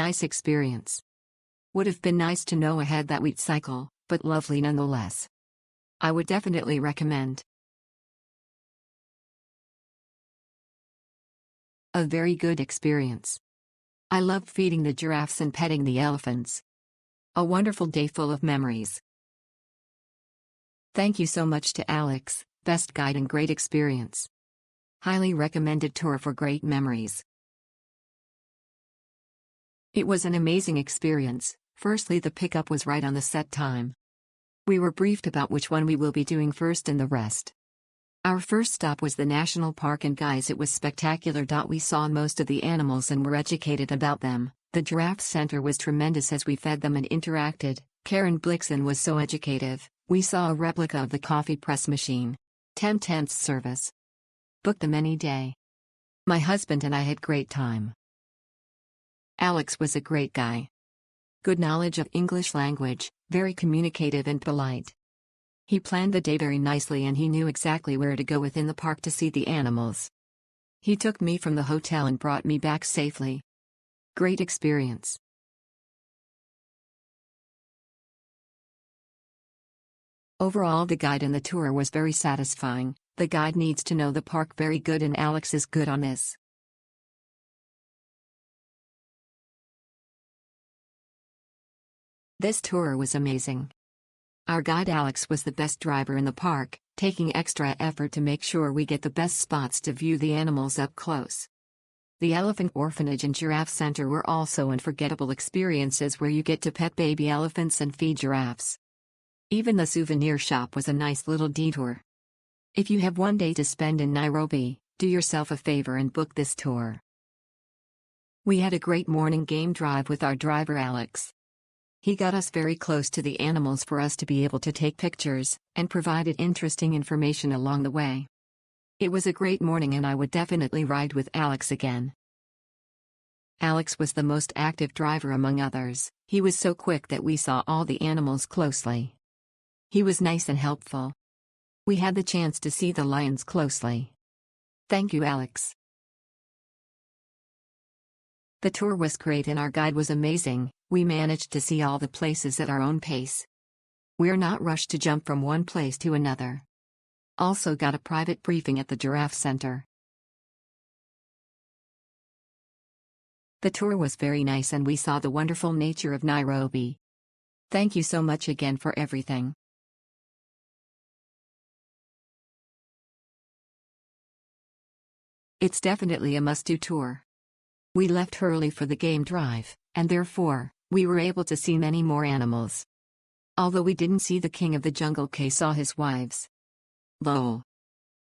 nice experience. Would have been nice to know ahead that we'd cycle, but lovely nonetheless. I would definitely recommend. A very good experience. I loved feeding the giraffes and petting the elephants. A wonderful day full of memories. Thank you so much to Alex, best guide and great experience. Highly recommended tour for great memories. It was an amazing experience. Firstly, the pickup was right on the set time. We were briefed about which one we will be doing first and the rest. Our first stop was the national park, and guys, it was spectacular. We saw most of the animals and were educated about them. The giraffe center was tremendous as we fed them and interacted. Karen Blixen was so educative. We saw a replica of the coffee press machine. 10/10 service. Booked them any day. My husband and I had great time. Alex was a great guy. Good knowledge of English language, very communicative and polite. He planned the day very nicely and he knew exactly where to go within the park to see the animals. He took me from the hotel and brought me back safely. Great experience. Overall, the guide and the tour was very satisfying. The guide needs to know the park very good and Alex is good on this. This tour was amazing. Our guide Alex was the best driver in the park, taking extra effort to make sure we get the best spots to view the animals up close. The elephant orphanage and giraffe center were also unforgettable experiences where you get to pet baby elephants and feed giraffes. Even the souvenir shop was a nice little detour. If you have one day to spend in Nairobi, do yourself a favor and book this tour. We had a great morning game drive with our driver Alex. He got us very close to the animals for us to be able to take pictures, and provided interesting information along the way. It was a great morning and I would definitely ride with Alex again. Alex was the most active driver among others. He was so quick that we saw all the animals closely. He was nice and helpful. We had the chance to see the lions closely. Thank you, Alex. The tour was great and our guide was amazing. We managed to see all the places at our own pace. We're not rushed to jump from one place to another. Also got a private briefing at the Giraffe Center. The tour was very nice and we saw the wonderful nature of Nairobi. Thank you so much again for everything. It's definitely a must-do tour. We left early for the game drive, and therefore, we were able to see many more animals. Although we didn't see the king of the jungle, Kay saw his wives. Lol.